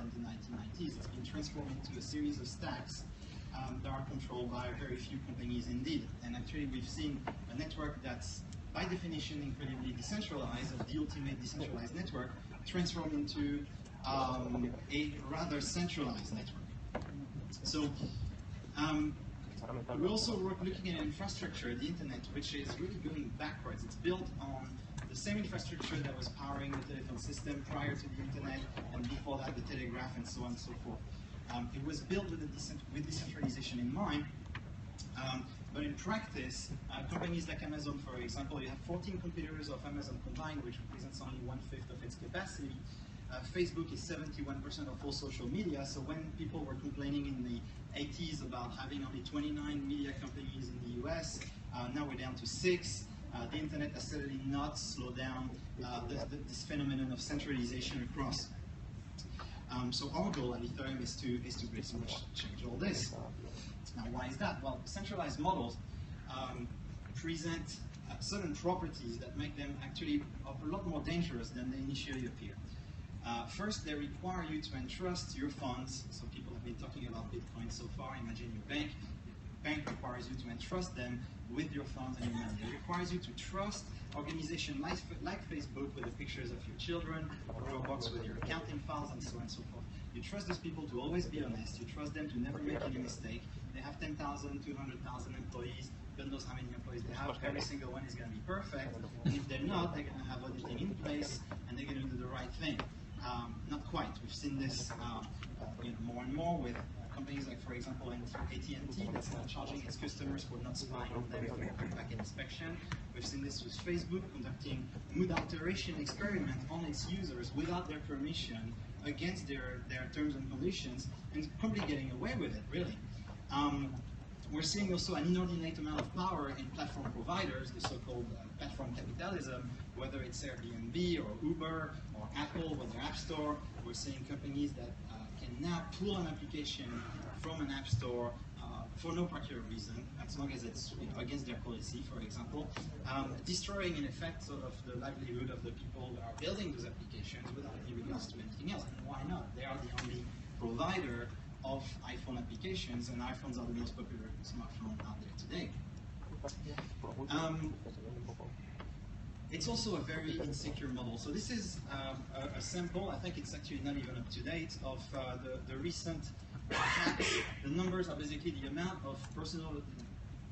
from the 1990s. It's been transformed into a series of stacks that are controlled by very few companies indeed. And actually we've seen a network that's by definition incredibly decentralized, of the ultimate decentralized network, transformed into a rather centralized network. So we also work looking at infrastructure, the internet, which is really going backwards. It's built on the same infrastructure that was powering the telephone system prior to the internet, and before that the telegraph, and so on and so forth. It was built with decentralization in mind, but in practice, companies like Amazon, for example, you have 14 competitors of Amazon combined, which represents only 1/5 of its capacity. Facebook is 71% of all social media, so when people were complaining in the 80s about having only 29 media companies in the US, now we're down to 6. The internet has certainly not slowed down this phenomenon of centralization across. So our goal at Ethereum is to pretty much change all this. Now, why is that? Well, centralized models present certain properties that make them actually a lot more dangerous than they initially appear. First, they require you to entrust your funds. So people have been talking about Bitcoin so far. Imagine your bank. The bank requires you to entrust them with your funds and your money. It requires you to trust organizations like Facebook with the pictures of your children, or Dropbox with your accounting files, and so on and so forth. You trust those people to always be honest. You trust them to never make any mistake. They have 10,000, 200,000 employees. God knows how many employees they have. Every single one is going to be perfect. And if they're not, they're going to have auditing in place, and they're going to do the right thing. Not quite. We've seen this more and more with companies like, for example, AT&T, that's now charging its customers for not spying on them for a back inspection. We've seen this with Facebook conducting mood alteration experiment on its users without their permission, against their terms and conditions, and probably getting away with it, really. We're seeing also an inordinate amount of power in platform providers, the so-called platform capitalism, whether it's Airbnb or Uber or Apple with their App Store. We're seeing companies that can now pull an application from an App Store for no particular reason, as long as it's against their policy, for example, destroying in effect sort of the livelihood of the people that are building those applications without any regards to anything else. And why not? They are the only provider of iPhone applications, and iPhones are the most popular smartphone out there today. It's also a very insecure model. So this is a sample, I think it's actually not even up to date, of the recent hacks. The numbers are basically the amount of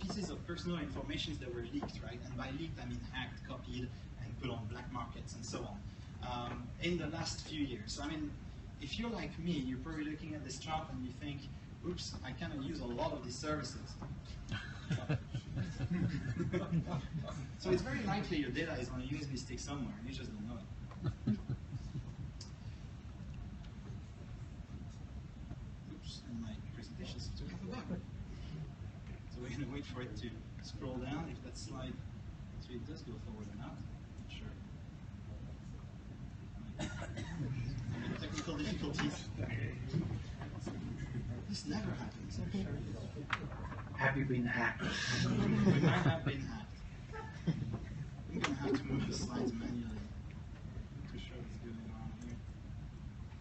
pieces of personal information that were leaked, right? And by leaked, I mean hacked, copied, and put on black markets, and so on, in the last few years. So I mean, if you're like me, you're probably looking at this chart and you think, oops, I kind of use a lot of these services. So it's very likely your data is on a USB stick somewhere, and you just don't know it. Oops, and my presentation seems to have a bug. So we're going to wait for it to scroll down. If that slide, so it does go forward or not, not sure. Technical difficulties. This never happens. Have you been hacked? We might have been hacked. I'm going to have to move the slides manually to show what's going on here.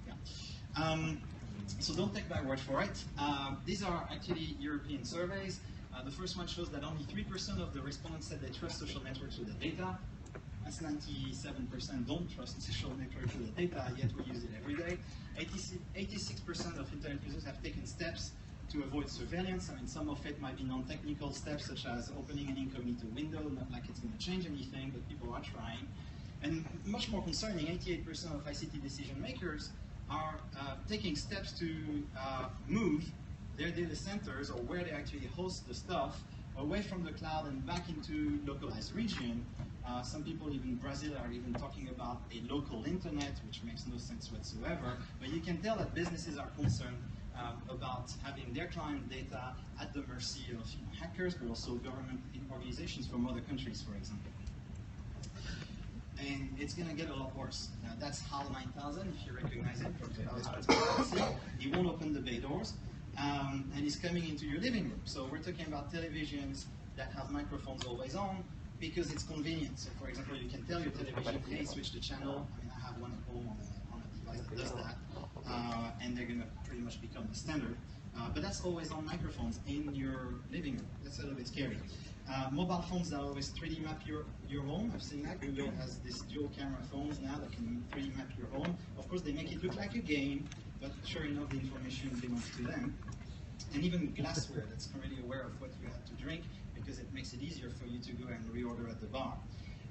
Yeah. So don't take my word for it. These are actually European surveys. The first one shows that only 3% of the respondents said they trust social networks with their data. That's 97% don't trust social networks with their data, yet we use it every day. 86% of internet users have taken steps to avoid surveillance. I mean, some of it might be non-technical steps, such as opening an incognito window, not like it's going to change anything, but people are trying. And much more concerning, 88% of ICT decision makers are taking steps to move their data centers, or where they actually host the stuff, away from the cloud and back into localized region. Some people, even in Brazil, are even talking about a local internet, which makes no sense whatsoever. But you can tell that businesses are concerned about having their client data at the mercy of hackers, but also government organizations from other countries, for example. And it's going to get a lot worse. That's HAL 9000, if you recognize it from 2020. It won't open the bay doors, and it's coming into your living room. So we're talking about televisions that have microphones always on, because it's convenient. So for example, you can tell your television, hey, switch the channel. I mean, I have one at home on device that does that, and they're going to pretty much become the standard. But that's always on microphones in your living room. That's a little bit scary. Mobile phones that always 3D map your home. I've seen that. Google has these dual camera phones now that can 3D map your home. Of course, they make it look like a game, but sure enough, the information belongs to them. And even glassware that's already aware of what you have to drink, because it makes it easier for you to go and reorder at the bar.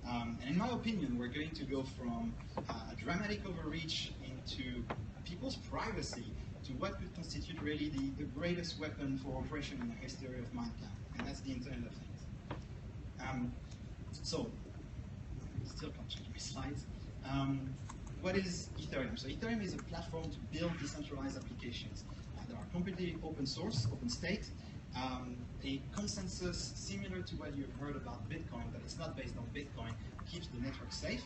And in my opinion, we're going to go from a dramatic overreach into people's privacy to what could constitute really the greatest weapon for oppression in the history of mankind, and that's the Internet of Things. So, still can't change my slides. What is Ethereum? So Ethereum is a platform to build decentralized applications that are completely open source, open state, a consensus similar to what you've heard about Bitcoin, but it's not based on Bitcoin, keeps the network safe.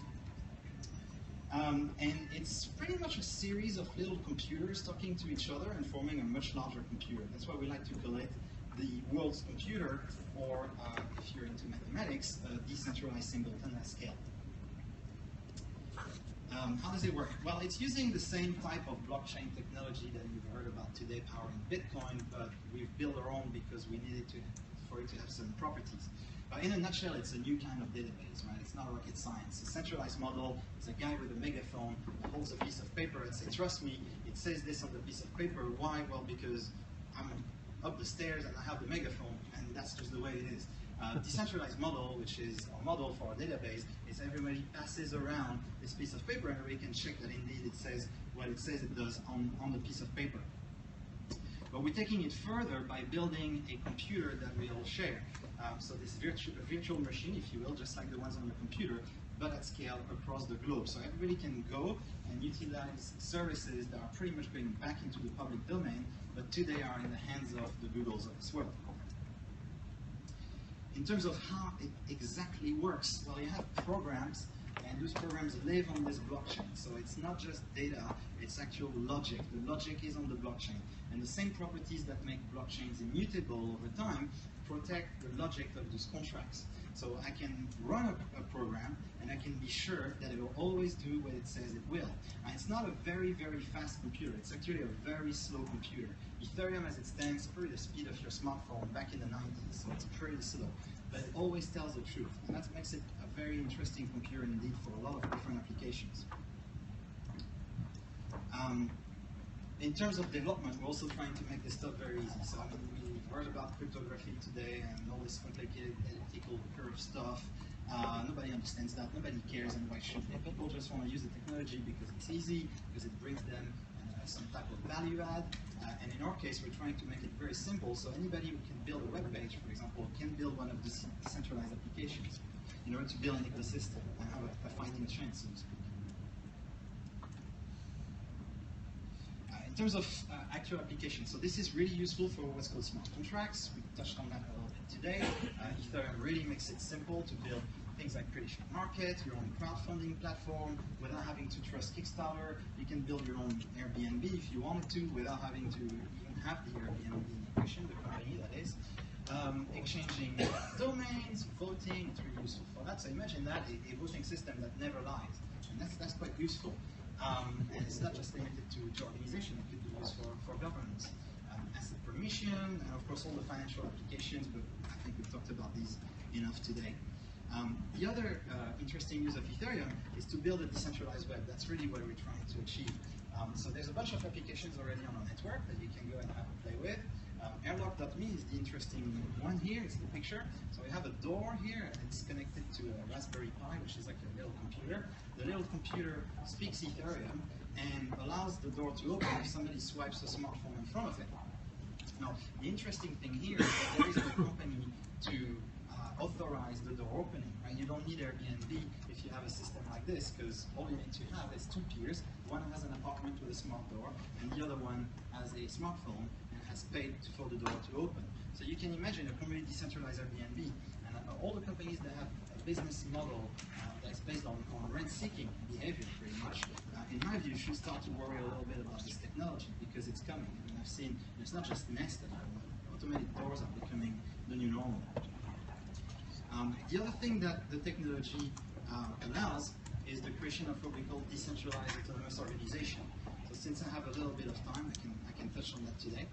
And it's pretty much a series of little computers talking to each other and forming a much larger computer. That's why we like to call it the world's computer, or if you're into mathematics, a decentralized singleton at scale. How does it work? Well, it's using the same type of blockchain technology that you've heard about today powering Bitcoin, but we've built our own because we needed for it to have some properties. In a nutshell, it's a new kind of database, right? It's not rocket science. A centralized model is a guy with a megaphone who holds a piece of paper and says, trust me, it says this on the piece of paper. Why? Well, because I'm up the stairs and I have the megaphone, and that's just the way it is. Decentralized model, which is a model for a database, is everybody passes around this piece of paper and we can check that indeed it says what it says it does on the piece of paper. But we're taking it further by building a computer that we all share. So this virtual machine, if you will, just like the ones on your computer, but at scale across the globe. So everybody can go and utilize services that are pretty much going back into the public domain, but today are in the hands of the Googles of this world. In terms of how it exactly works, well, you have programs, and those programs live on this blockchain. So it's not just data, it's actual logic. The logic is on the blockchain. And the same properties that make blockchains immutable over time protect the logic of those contracts. So I can run a program, and I can be sure that it will always do what it says it will. And it's not a very, very fast computer. It's actually a very slow computer. Ethereum, as it stands, probably the speed of your smartphone back in the 90s, so it's pretty slow. But it always tells the truth, and that makes it a very interesting computer indeed for a lot of different applications. In terms of development, we're also trying to make this stuff very easy. So we heard about cryptography today and all this complicated elliptical curve stuff. Nobody understands that, nobody cares, and why should they? People just want to use the technology because it's easy, because it brings them some type of value add. And in our case, we're trying to make it very simple, so anybody who can build a web page, for example, can build one of the decentralized applications in order to build an ecosystem and have a fighting chance, so to speak. In terms of actual applications, so this is really useful for what's called smart contracts. We touched on that a little bit today. Ethereum really makes it simple to build things like prediction market, your own crowdfunding platform, without having to trust Kickstarter. You can build your own Airbnb if you wanted to, without having to even have the Airbnb integration, the company that is. Exchanging domains, voting, it's really useful for that. So imagine that, a voting system that never lies. And that's quite useful. And it's not just limited to organization, it could be used for governance. Asset permission, and of course all the financial applications, but I think we've talked about these enough today. The other interesting use of Ethereum is to build a decentralized web. That's really what we're trying to achieve. So there's a bunch of applications already on our network that you can go and have a play with. Airlock.me is the interesting one here. It's the picture. So we have a door here, and it's connected to a Raspberry Pi, which is like a little computer. The little computer speaks Ethereum and allows the door to open if somebody swipes a smartphone in front of it. Now, the interesting thing here is that there is no company to authorize the door opening, right? You don't need Airbnb if you have a system like this, because all you need to have is two peers. One has an apartment with a smart door, and the other one has a smartphone and has paid for the door to open. So you can imagine a completely decentralized Airbnb, and all the companies that have a business model that's based on rent-seeking behavior, pretty much, in my view, should start to worry a little bit about this technology, because it's coming. I mean, I've seen, it's not just Nest anymore. Automated doors are becoming the new normal. The other thing that the technology allows is the creation of what we call decentralized autonomous organization. So since I have a little bit of time, I can touch on that today.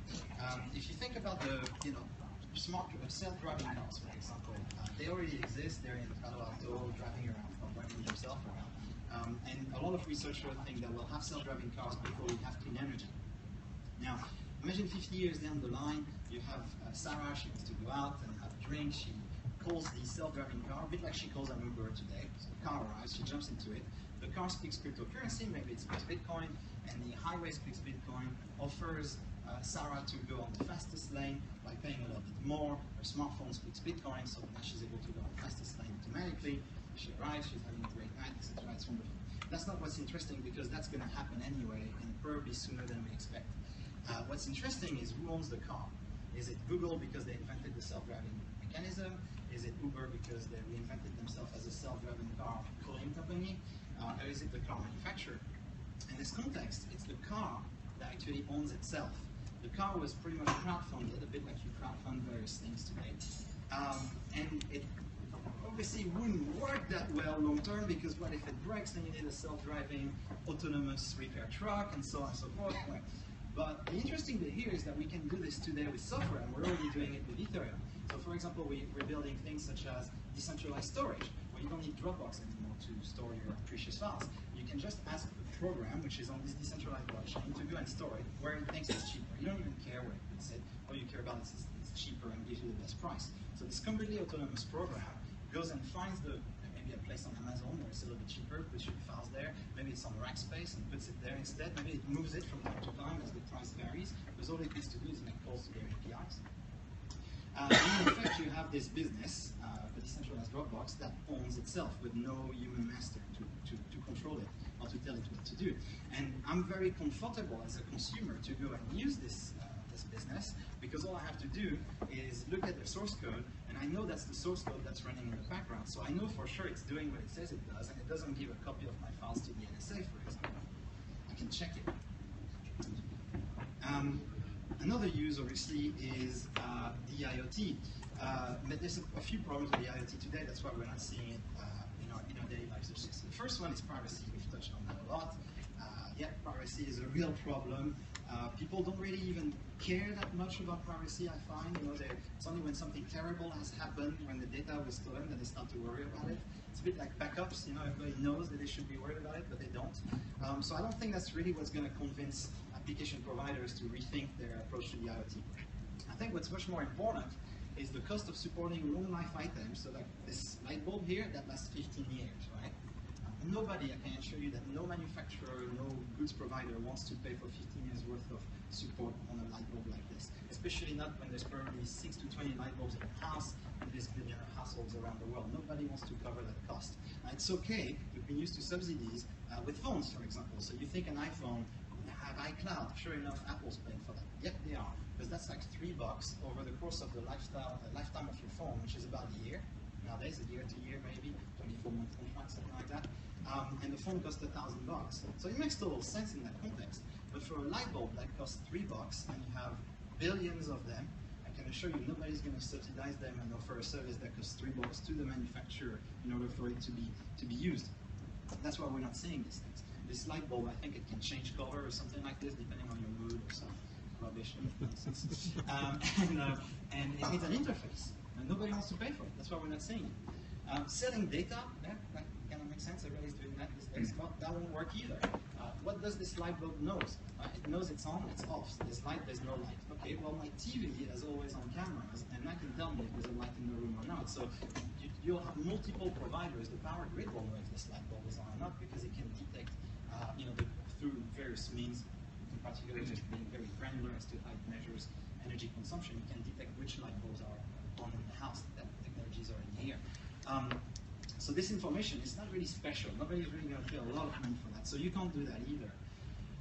If you think about the smart self-driving cars, for example, they already exist. They're in Palo Alto, driving around, or driving themselves around. And a lot of researchers think that we'll have self-driving cars before we have clean energy. Now, imagine 50 years down the line, you have Sarah, she wants to go out and have a drink, she calls the self-driving car, a bit like she calls an Uber today. So the car arrives, she jumps into it, the car speaks cryptocurrency, maybe it speaks Bitcoin, and the highway speaks Bitcoin, offers Sarah to go on the fastest lane by paying a little bit more, her smartphone speaks Bitcoin, so now she's able to go on the fastest lane automatically, she arrives, she's having a great night, etc. It's wonderful. That's not what's interesting because that's going to happen anyway, and probably sooner than we expect. What's interesting is who owns the car. Is it Google because they invented the self-driving mechanism? Is it Uber because they reinvented themselves as a self-driving car calling company? Or is it the car manufacturer? In this context, it's the car that actually owns itself. The car was pretty much crowdfunded, a bit like you crowdfund various things today. And it obviously wouldn't work that well long term because what if it breaks, then you need a self-driving autonomous repair truck and so on and so forth. But the interesting bit here is that we can do this today with software, and we're already doing it with Ethereum. So for example, we're building things such as decentralized storage, where you don't need Dropbox anymore to store your precious files. You can just ask the program, which is on this decentralized blockchain, to go and store it where it thinks it's cheaper. You don't even care where it puts it. All you care about is it's cheaper and gives you the best price. So this completely autonomous program goes and finds maybe a place on Amazon where it's a little bit cheaper, puts your files there, maybe it's on Rackspace and puts it there instead, maybe it moves it from time to time as the price varies, because all it needs to do is make calls to their APIs. And in fact, you have this business, a decentralized Dropbox, that owns itself with no human master to control it or to tell it what to do. And I'm very comfortable as a consumer to go and use this business because all I have to do is look at the source code, and I know that's the source code that's running in the background. So I know for sure it's doing what it says it does, and it doesn't give a copy of my files to the NSA, for example. I can check it. Another use, obviously, is the IoT. But there's a few problems with the IoT today. That's why we're not seeing it in our daily lives. The first one is privacy. We've touched on that a lot. Yeah, privacy is a real problem. People don't really even care that much about privacy, I find. It's only when something terrible has happened, when the data was stolen, that they start to worry about it. It's a bit like backups. Everybody knows that they should be worried about it, but they don't. So I don't think that's really what's going to convince application providers to rethink their approach to the IoT. I think what's much more important is the cost of supporting long-life items. So like this light bulb here, that lasts 15 years, right? Nobody, I can assure you that no manufacturer, no goods provider wants to pay for 15 years worth of support on a light bulb like this, especially not when there's probably 6 to 20 light bulbs in a house and there's millions of households around the world. Nobody wants to cover that cost. It's okay, we've been used to subsidies with phones, for example. So you think an iPhone would have iCloud, sure enough, Apple's paying for that. Yep, they are, because that's like $3 over the course of the lifetime of your phone, which is about a year. Nowadays, a year to year, maybe 24-month contract, something like that. And the phone costs $1,000. So it makes total sense in that context. But for a light bulb that costs $3 and you have billions of them, I can assure you nobody's going to subsidize them and offer a service that costs $3 to the manufacturer in order for it to be used. That's why we're not seeing these things. This light bulb, I think it can change color or something like this, depending on your mood or some rubbish. And it needs an interface. And nobody wants to pay for it. That's why we're not seeing it. Selling data, that kind of makes sense. Everybody's doing that these days. But that won't work either. What does this light bulb know? It knows it's on, it's off. There's light, there's no light. Okay, well, my TV is always on cameras, and I can tell me if there's a light in the room or not. So you'll have multiple providers. The power grid will know if this light bulb is on or not because it can detect, through various means, in particular just being very granular as to how it measures energy consumption. You can detect which light bulbs are on in the house. That technology is already here. So this information is not really special. Nobody's really going to pay a lot of money for that. So you can't do that either.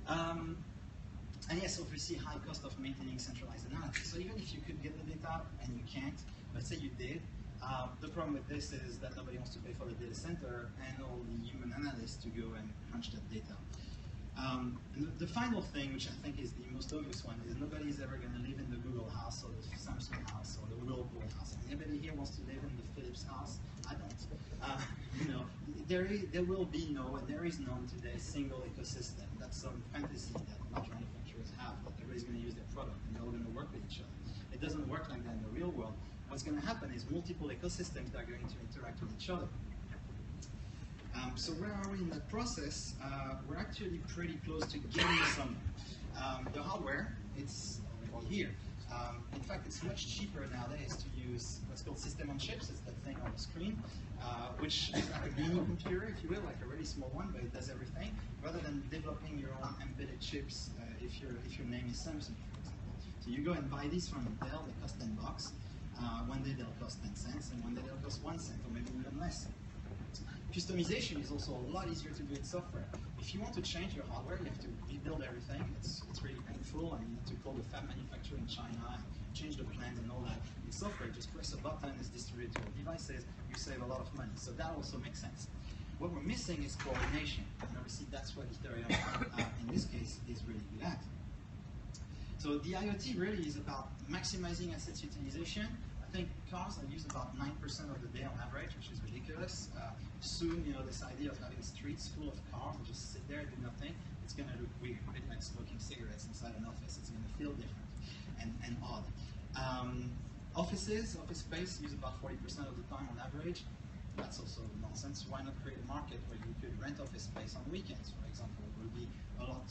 And yes, obviously high cost of maintaining centralized analysis. So even if you could get the data and you can't, let's say you did, the problem with this is that nobody wants to pay for the data center and all the human analysts to go and crunch that data. And the final thing, which I think is the most obvious one, is nobody's ever going to live in the Google house or the Samsung house or the Whirlpool house. Anybody here wants to live in the Philips house? I don't. You know, there will be no, and there is none today, single ecosystem. That's some fantasy that large manufacturers have, that everybody's going to use their product and they're all going to work with each other. It doesn't work like that in the real world. What's going to happen is multiple ecosystems that are going to interact with each other. So where are we in that process? We're actually pretty close to getting some. The hardware, it's here. In fact, it's much cheaper nowadays to use what's called system on chips. It's that thing on the screen, which is like a mini computer, if you will, like a really small one, but it does everything, rather than developing your own embedded chips if your name is Samsung, for example. So you go and buy these from Intel, they cost $10. One day they'll cost 10 cents, and one day they'll cost 1 cent, or maybe even less. Customization is also a lot easier to do in software. If you want to change your hardware, you have to rebuild everything. It's really painful, and you need to call the fab manufacturer in China and change the plans and all that. In software, just press a button, it's distributed to your devices, you save a lot of money. So that also makes sense. What we're missing is coordination, and obviously that's what Ethereum, in this case, is really good at. So the IoT really is about maximizing assets utilization. I think cars are used about 9% of the day on average, which is ridiculous. Soon, you know, this idea of having streets full of cars and just sit there and do nothing, it's going to look weird, a bit like smoking cigarettes inside an office. It's going to feel different and odd. Office space use about 40% of the time on average. That's also nonsense. Why not create a market where you could rent office space on weekends, for example? It would be a lot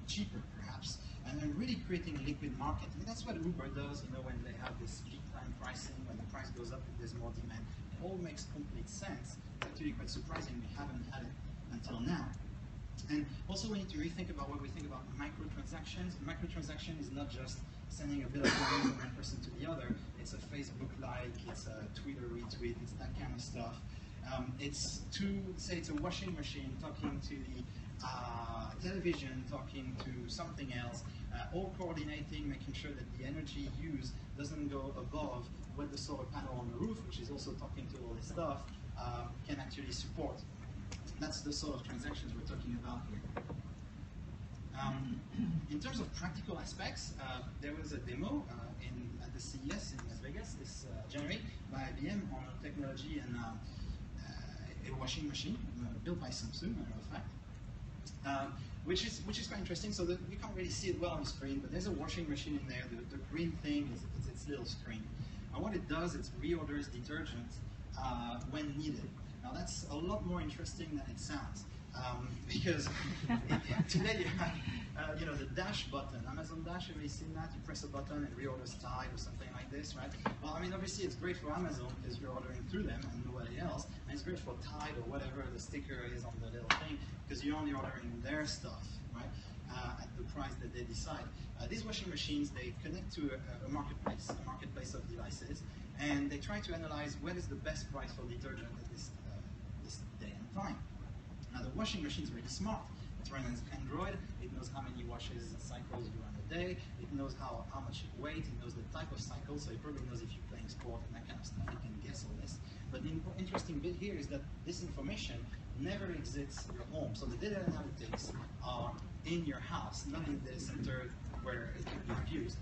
cheaper, perhaps. And then really creating a liquid market. And that's what Uber does, you know, when they have this peak time pricing, when the price goes up, there's more demand. It all makes complete sense. It's actually quite surprising we haven't had it until now. And also we need to rethink about what we think about microtransactions. A microtransaction is not just sending a bit of money from one person to the other. It's a Facebook like, it's a Twitter retweet, it's that kind of stuff. It's a washing machine talking to the television, talking to something else, all coordinating, making sure that the energy used doesn't go above what the solar panel on the roof, which is also talking to all this stuff, can actually support. That's the sort of transactions we're talking about here. In terms of practical aspects, there was a demo at the CES in Las Vegas this January by IBM on a technology and a washing machine built by Samsung, matter of fact. Which is quite interesting. So you can't really see it well on the screen, but there's a washing machine in there. The green thing is its little screen. And what it does, it reorders detergent when needed. Now that's a lot more interesting than it sounds, because today you have the Dash button, Amazon Dash. Have you seen that? You press a button and reorders Tide or something like this, right? Well, I mean, obviously it's great for Amazon because you're ordering through them and nobody else, and it's great for Tide or whatever the sticker is on the little thing because you're only ordering their stuff, right? At the price that they decide. These washing machines, they connect to a marketplace of devices, and they try to analyze what is the best price for detergent at this day and time. Now the washing machine is really smart. It's running as Android. It knows how many washes and cycles you run a day. It knows how much you weigh. It knows the type of cycle, so it probably knows if you're playing sport and that kind of stuff. It can guess all this. But the interesting bit here is that this information never exits your home. So the data analytics are in your house, not in the data center where it can be used.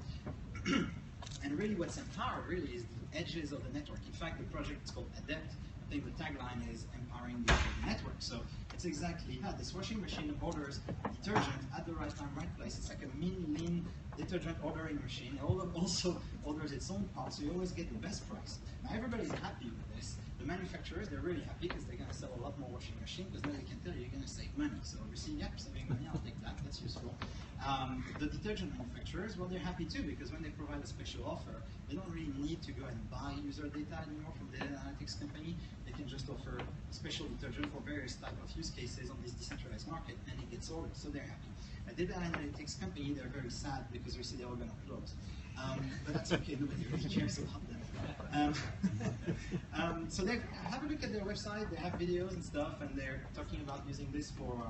And really what's empowered really is the edges of the network. In fact, the project is called Adept. I think the tagline is empowering the network. So it's exactly that. This washing machine orders detergent at the right time, right place. It's like a mini lean detergent ordering machine. It also orders its own parts, so you always get the best price. Now everybody's happy with this. The manufacturers, they're really happy because they're going to sell a lot more washing machines because now they can tell you you're going to save money. So obviously, yep, saving money, I'll take that. That's useful. The detergent manufacturers, well, they're happy too because when they provide a special offer, they don't really need to go and buy user data anymore from the data analytics company. They can just offer special detergent for various types of use cases on this decentralized market, and it gets ordered, so they're happy. A data analytics company, they're very sad because they see they're all going to close. But that's okay, nobody really cares about them. So they have a look at their website, they have videos and stuff, and they're talking about using this for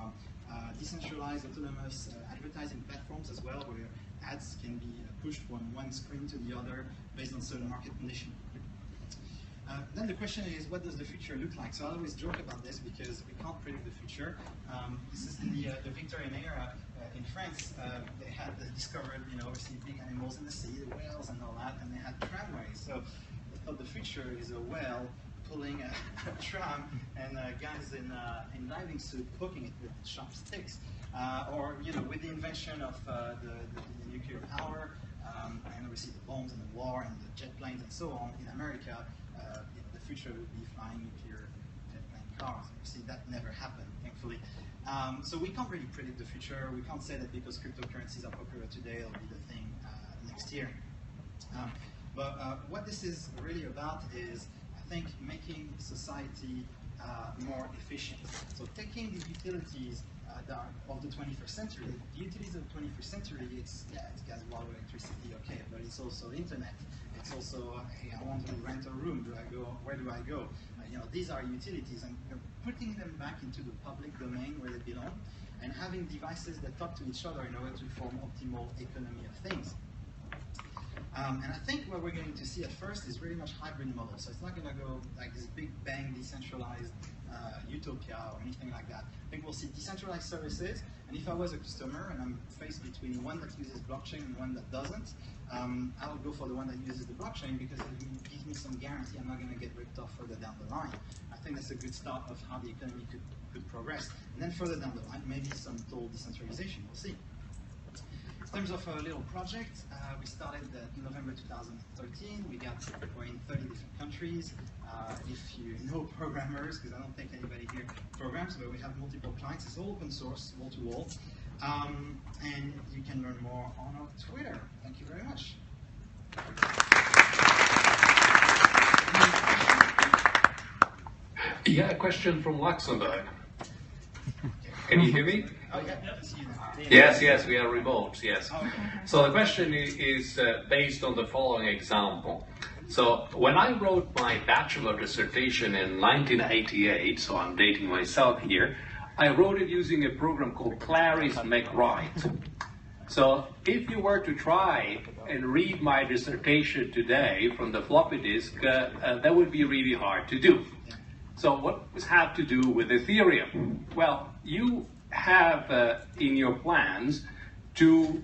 decentralized autonomous advertising platforms as well, where ads can be pushed from one screen to the other based on certain market conditions. Then the question is, what does the future look like? So I always joke about this because we can't predict the future. This is in the Victorian era in France. They discovered, obviously big animals in the sea, the whales and all that, and they had tramways. So they thought the future is a whale pulling a tram and guys in diving suit poking it with sharp sticks. Or with the invention of the nuclear power, and obviously the bombs and the war and the jet planes and so on in America, the future would be flying nuclear jet plane cars. Obviously that never happened, thankfully. So we can't really predict the future. We can't say that because cryptocurrencies are popular today, it'll be the thing next year. But what this is really about is, I think, making society more efficient. So taking the utilities of the 21st century, the utilities of the 21st century, it's gas, water, electricity, okay, but it's also internet. It's also, hey, I want to rent a room. Where do I go? These are utilities, and putting them back into the public domain where they belong, and having devices that talk to each other in order to form optimal economy of things. And I think what we're going to see at first is really much hybrid model. So it's not going to go like this big bang decentralized utopia or anything like that. I think we'll see decentralized services. And if I was a customer and I'm faced between one that uses blockchain and one that doesn't, I'll go for the one that uses the blockchain because it gives me some guarantee I'm not going to get ripped off further down the line. I think that's a good start of how the economy could progress. And then further down the line, maybe some total decentralization. We'll see. In terms of a little project, we started in November 2013. We're in 30 different countries. If you know programmers, because I don't think anybody here programs, but we have multiple clients. It's all open source, wall-to-wall. And you can learn more on our Twitter. Thank you very much. Yeah, a question from Luxembourg. Can you hear me? Oh, yeah. Yes, we are remote, yes. So the question is based on the following example. So when I wrote my bachelor dissertation in 1988, so I'm dating myself here, I wrote it using a program called Clarice McWrite. So if you were to try and read my dissertation today from the floppy disk, that would be really hard to do. So what does it have to do with Ethereum? Well, you have in your plans to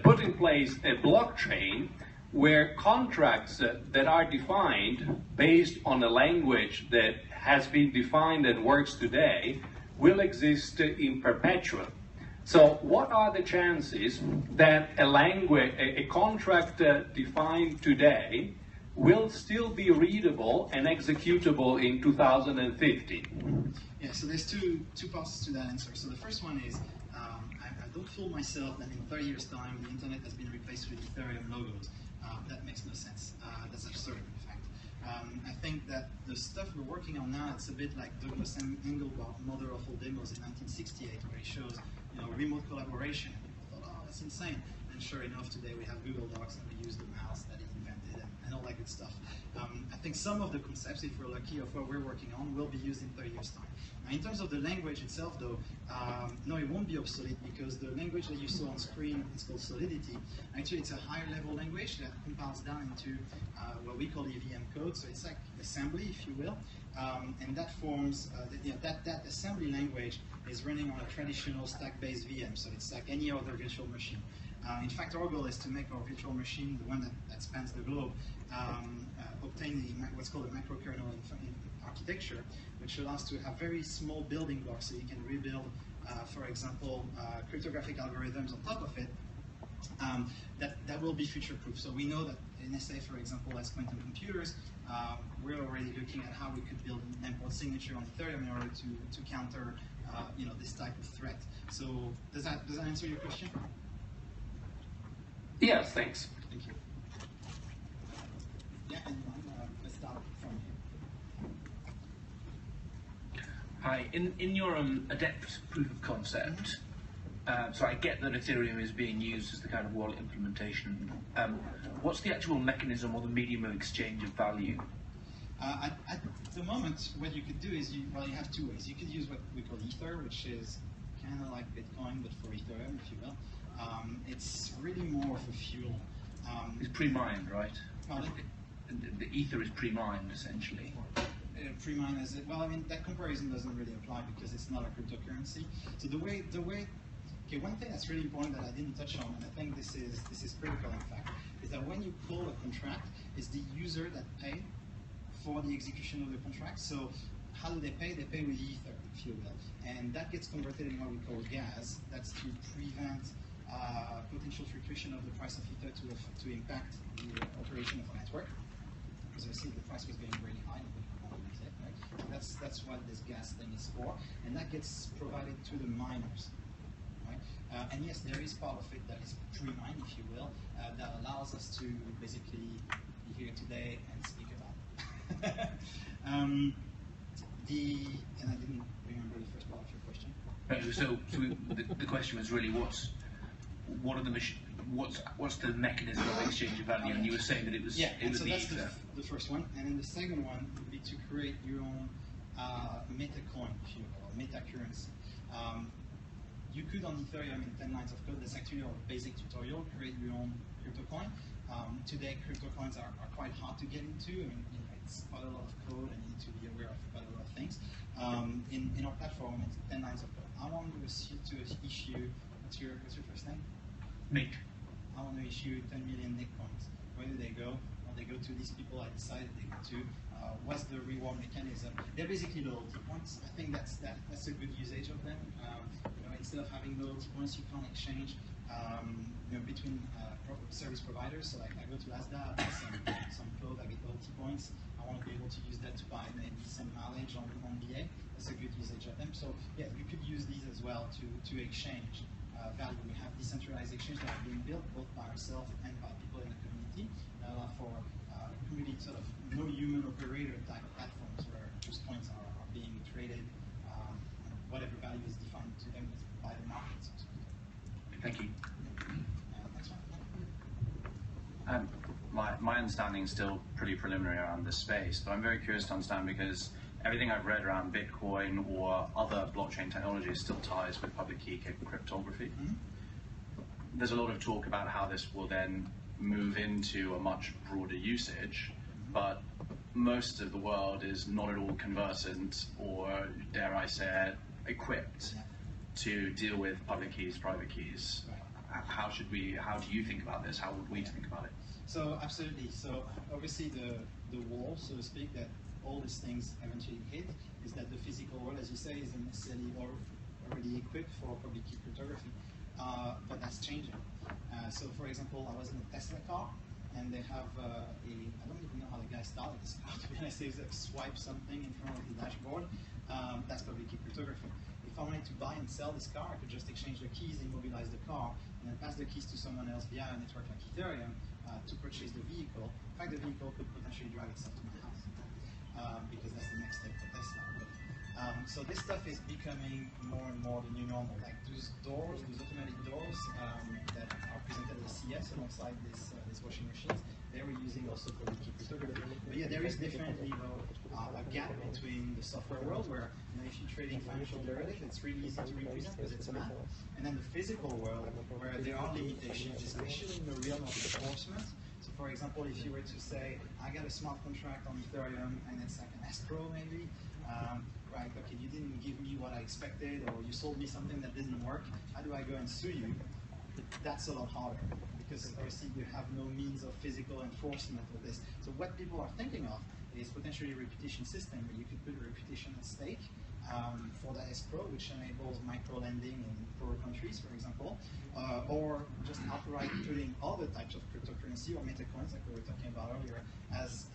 put in place a blockchain where contracts that are defined based on a language that has been defined and works today will exist in perpetuity. So what are the chances that a contract defined today will still be readable and executable in 2050? Yeah, so there's two parts to that answer. So the first one is, I don't fool myself that in 30 years' time, the internet has been replaced with Ethereum logos. That makes no sense. That's absurd, in fact. I think that the stuff we're working on now, it's a bit like Douglas Engelbart, mother of all demos in 1968, where he shows remote collaboration. And people thought, oh, that's insane. And sure enough, today we have Google Docs and we use the mouse that he invented and all that good stuff. I think some of the concepts, if we're lucky, of what we're working on will be used in 30 years' time. Now, in terms of the language itself, though, no, it won't be obsolete because the language that you saw on screen is called Solidity. Actually, it's a higher-level language that compiles down into what we call EVM code. So it's like assembly, if you will, and that forms that assembly language is running on a traditional stack-based VM. So it's like any other virtual machine. In fact, our goal is to make our virtual machine, the one that spans the globe, obtain what's called a microkernel architecture, which allows to have very small building blocks so you can rebuild, for example, cryptographic algorithms on top of it. That will be future-proof. So we know that NSA, for example, has quantum computers. We're already looking at how we could build an import signature on Ethereum in order to counter this type of threat. So does that answer your question? Yes, thanks. Thank you. Yeah, and let's start from here. Hi, in your adept proof of concept, so I get that Ethereum is being used as the kind of wallet implementation. What's the actual mechanism or the medium of exchange of value? At the moment, what you could do is you have two ways. You could use what we call Ether, which is kind of like Bitcoin, but for Ethereum, if you will. It's really more of a fuel. It's pre-mined, right? Pardon? the ether is pre-mined essentially. Pre-mine as it, well, I mean, that comparison doesn't really apply because it's not a cryptocurrency. So the way, okay, one thing that's really important that I didn't touch on, and I think this is critical in fact, is that when you call a contract, it's the user that pay for the execution of the contract. So how do they pay? They pay with ether, if you will, and that gets converted in what we call gas. That's to prevent potential fluctuation of the price of ether to impact the operation of a network. Because I see the price was getting really high. Right? So that's what this gas thing is for, and that gets provided to the miners. Right? And yes, there is part of it that is pre-mined, if you will, that allows us to basically be here today and speak about it. And I didn't remember the first part of your question. So the question was really what's the mechanism of exchange of value? And you were saying that it was so the that's ether. the first one, and then the second one would be to create your own meta coin, if you will, meta currency. You could on Ethereum in 10 lines of code. That's actually our basic tutorial. Create your own crypto coin. Today, crypto coins are quite hard to get into. I mean, it's quite a lot of code, and you need to be aware of quite a lot of things. In our platform, it's 10 lines of code. I want to issue. What's your first name? Nick. I want to issue 10 million Nick coins. Where do they go? Well, they go to these people I decided they go to. What's the reward mechanism? They're basically loyalty points. I think that's a good usage of them. Instead of having loyalty points, you can't exchange between service providers. So like I go to Asda, I buy some clothes, I get loyalty points. I want to be able to use that to buy maybe some mileage on BA. That's a good usage of them. So yeah, you could use these as well to exchange value. We have decentralized exchanges that are being built both by ourselves and by people in the community for really sort of no human operator type platforms where those coins are being traded, whatever value is defined to them by the market. Thank you. Next one. My understanding is still pretty preliminary around this space, but I'm very curious to understand because everything I've read around Bitcoin or other blockchain technologies still ties with public key cryptography. Mm-hmm. There's a lot of talk about how this will then move into a much broader usage, but most of the world is not at all conversant or, dare I say it, equipped to deal with public keys, private keys. Right. How do you think about this? How would we think about it? So absolutely. So obviously the wall, so to speak, that all these things eventually hit is that the physical world, as you say, isn't necessarily already equipped for public key cryptography. But that's changing. So for example, I was in a Tesla car, and they have I don't even know how the guy started this car, to be honest. They like swipe something in front of the dashboard. That's public key cryptography. If I wanted to buy and sell this car, I could just exchange the keys, immobilize the car, and then pass the keys to someone else via a network like Ethereum to purchase the vehicle. In fact, the vehicle could potentially drive itself to my house because that's the next step for Tesla. So this stuff is becoming more and more the new normal. Like those doors, those automatic doors that are presented at CES alongside these washing machines, they were using also public key cryptography. But yeah, there is definitely a gap between the software world where if you're trading financial derivatives, it's really easy to represent because it's math, and then the physical world where there are limitations, especially in the realm of enforcement. So for example, if you were to say, I got a smart contract on Ethereum and it's like an escrow maybe, right, okay, you didn't give me what I expected, or you sold me something that didn't work, how do I go and sue you? That's a lot harder, because obviously you have no means of physical enforcement of this. So what people are thinking of is potentially a reputation system, where you could put a reputation at stake for the escrow, which enables micro-lending in poorer countries, for example, or just outright putting other types of cryptocurrency or meta coins, like we were talking about earlier, as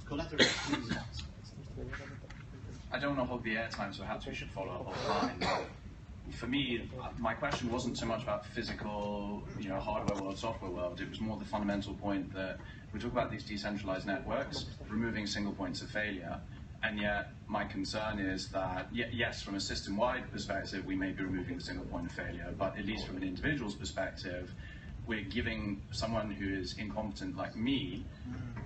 collateral to these ones. I don't want to hog the airtime, so perhaps we should follow up offline. For me, my question wasn't so much about physical, hardware world, software world. It was more the fundamental point that we talk about these decentralized networks, removing single points of failure, and yet my concern is that, yes, from a system-wide perspective, we may be removing the single point of failure, but at least from an individual's perspective, we're giving someone who is incompetent like me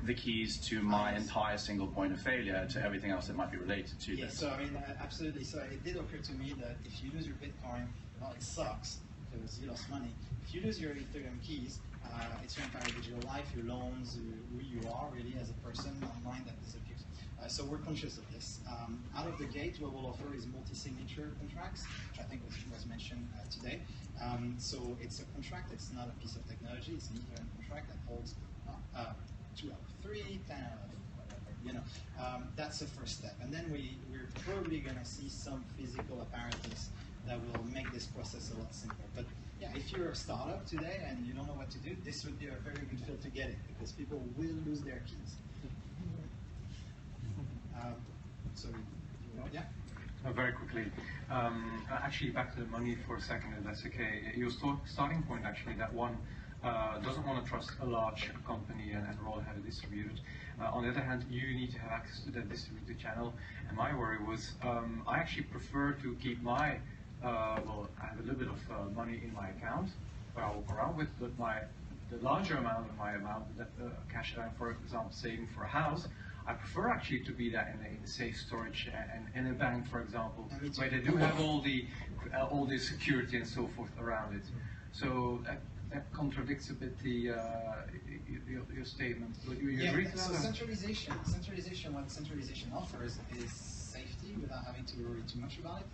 the keys to my entire single point of failure to everything else that might be related to this. So I mean, absolutely. So it did occur to me that if you lose your Bitcoin, well, it sucks because you lost money. If you lose your Ethereum keys, It's your entire digital life, your loans, who you are really as a person online that disappears. So we're conscious of this. Out of the gate, what we'll offer is multi-signature contracts, which I think was mentioned today. So it's a contract, it's not a piece of technology, it's an Ethereum contract that holds 2 out of 3, 10 out of whatever, you know. That's the first step. And then we're probably going to see some physical apparatus that will make this process a lot simpler. But yeah, if you're a startup today and you don't know what to do, this would be a very good field to get in, because people will lose their keys. So, yeah? Very quickly. Actually, back to the money for a second, if that's okay. Your starting point, actually, that one doesn't want to trust a large company and rather have it distributed. On the other hand, you need to have access to that distributed channel. And my worry was, I actually prefer to keep my, well, I have a little bit of money in my account where I walk around with, but the larger amount of my amount, that cash that I'm, for example, saving for a house, I prefer actually to be that in a safe storage and in a bank, for example, where they do have all the security and so forth around it. So that contradicts a bit the your statement. You agree to that? So centralization, what centralization offers is safety without having to worry too much about it.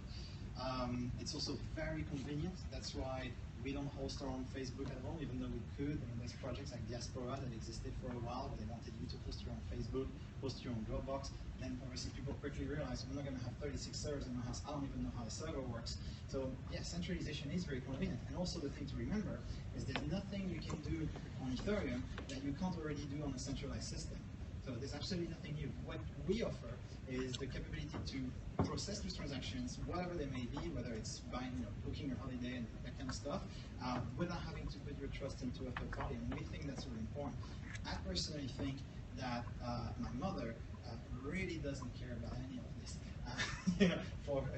It's also very convenient. That's why we don't host our own Facebook at all, even though we could. I mean, there's projects like Diaspora that existed for a while, where they wanted you to host your own Facebook, host your own Dropbox. Then obviously people quickly realized, I'm not going to have 36 servers in my house. I don't even know how a server works. So yeah, centralization is very convenient. And also the thing to remember is there's nothing you can do on Ethereum that you can't already do on a centralized system. So there's absolutely nothing new. What we offer is the capability to process these transactions, whatever they may be, whether it's buying, booking your holiday and that kind of stuff, without having to put your trust into a third party. And we think that's really important. I personally think that my mother really doesn't care about any of this.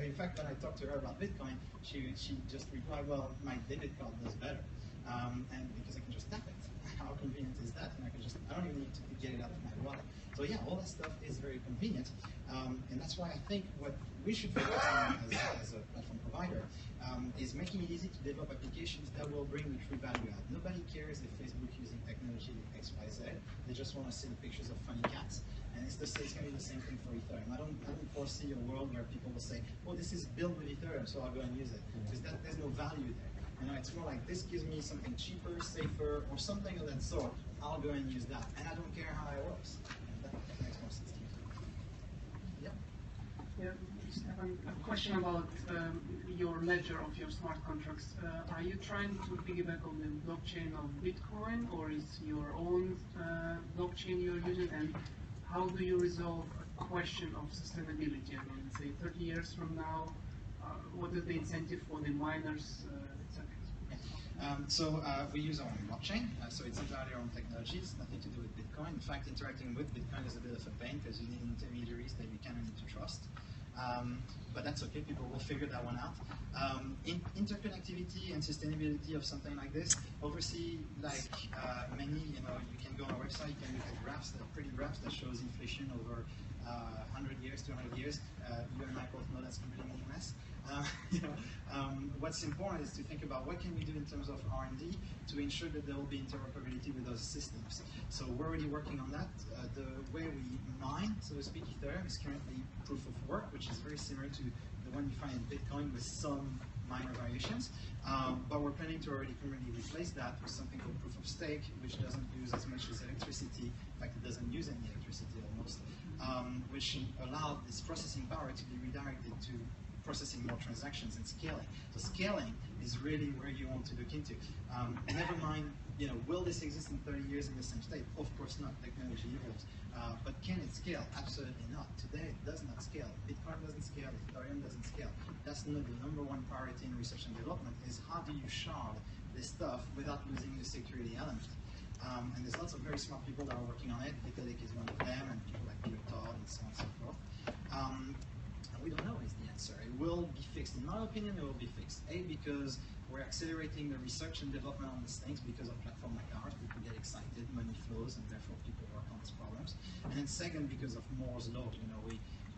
In fact, when I talked to her about Bitcoin, she just replied, well, my debit card does better. And because I can just tap it. How convenient is that? And I don't even need to get it out of my wallet. So yeah, all that stuff is very convenient. And that's why I think what we should focus on as a platform provider is making it easy to develop applications that will bring the true value out. Nobody cares if Facebook using technology X, Y, Z. They just want to see the pictures of funny cats. And it's going to be the same thing for Ethereum. I don't foresee a world where people will say, oh, this is built with Ethereum, so I'll go and use it. Because there's no value there. It's more like this gives me something cheaper, safer, or something of that sort. I'll go and use that. And I don't care how it works. That makes more sense to me. Yeah. Yeah, Stephan, a question about your ledger of your smart contracts. Are you trying to piggyback on the blockchain of Bitcoin, or is your own blockchain you're using? And how do you resolve a question of sustainability? I mean, say 30 years from now, what is the incentive for the miners, etc.? So we use our own blockchain, so it's entirely our own technology. It's nothing to do with Bitcoin. In fact, interacting with Bitcoin is a bit of a pain because you need intermediaries that you kind of need to trust. But that's okay, people will figure that one out. Interconnectivity and sustainability of something like this, obviously, like many, you can go on our website, you can look at graphs, pretty graphs that shows inflation over 100 years, 200 years. You and I both know that's completely meaningless. What's important is to think about what can we do in terms of R&D to ensure that there will be interoperability with those systems. So we're already working on that. The way we mine, so to speak, Ethereum is currently proof of work, which is very similar to the one you find in Bitcoin with some minor variations. But we're planning to already currently replace that with something called proof of stake, which doesn't use as much as electricity. In fact, it doesn't use any electricity almost, which allows this processing power to be redirected to processing more transactions and scaling. So scaling is really where you want to look into. Never mind, will this exist in 30 years in the same state? Of course not. Technology evolves. But can it scale? Absolutely not. Today it does not scale. Bitcoin doesn't scale. Ethereum doesn't scale. That's not the number one priority in research and development, is how do you shard this stuff without losing the security element. And there's lots of very smart people that are working on it. Vitalik is one of them, and people like Tual and so on and so forth. We don't know is the answer. It will be fixed. In my opinion, it will be fixed. A, because we're accelerating the research and development on these things because of platform like ours. People get excited, money flows, and therefore people work on these problems. And then second, because of Moore's law.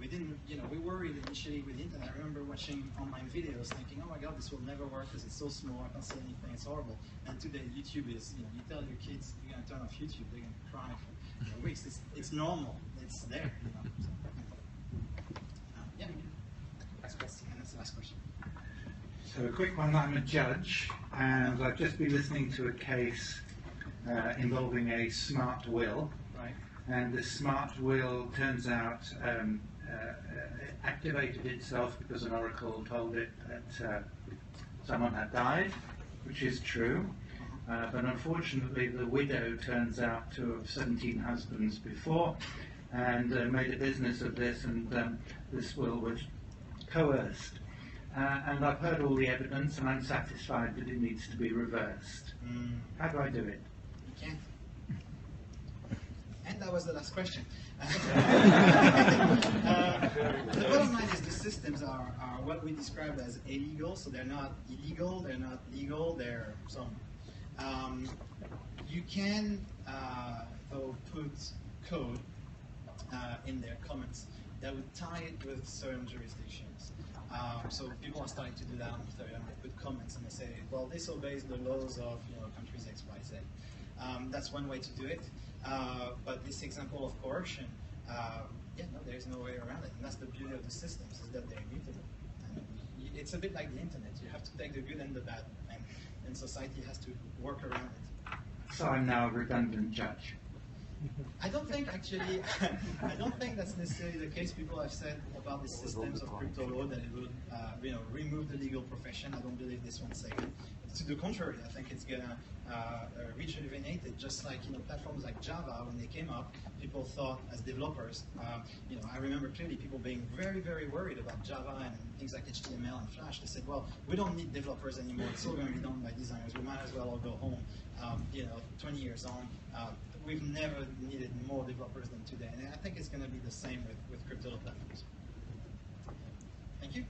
we didn't, we worried initially with the internet. I remember watching online videos thinking, oh my God, this will never work because it's so small, I can't see anything, it's horrible. And today YouTube is, you tell your kids you're going to turn off YouTube, they're going to cry for weeks. It's normal, it's there. So, yeah. That's the last question. So a quick one, I'm a judge, and I've just been listening to a case involving a smart will. Right. And the smart will, turns out, activated itself because an oracle told it that someone had died, which is true. But unfortunately, the widow turns out to have 17 husbands before and made a business of this, and this will was coerced. And I've heard all the evidence, and I'm satisfied that it needs to be reversed. How do I do it? You can't. And that was the last question. The bottom line is the systems are what we describe as illegal, so they're not illegal, they're not legal, they're some. You can, though, put code in their comments that would tie it with certain jurisdictions. So people are starting to do that on Ethereum. They put comments and they say, well, this obeys the laws of countries X, Y, Z. That's one way to do it. But this example of coercion, there's no way around it. And that's the beauty of the systems, is that they're immutable. And it's a bit like the internet. You have to take the good and the bad. And society has to work around it. So I'm now a redundant judge. I don't think actually, I don't think that's necessarily the case. People have said about the systems of crypto law that it would, remove the legal profession. I don't believe this one second. To the contrary, I think it's gonna rejuvenate it. Just like platforms like Java, when they came up, people thought as developers, I remember clearly people being very, very worried about Java and things like HTML and Flash. They said, well, we don't need developers anymore. It's all going to be done by designers. We might as well all go home. 20 years on. We've never needed more developers than today, and I think it's going to be the same with crypto platforms. Thank you.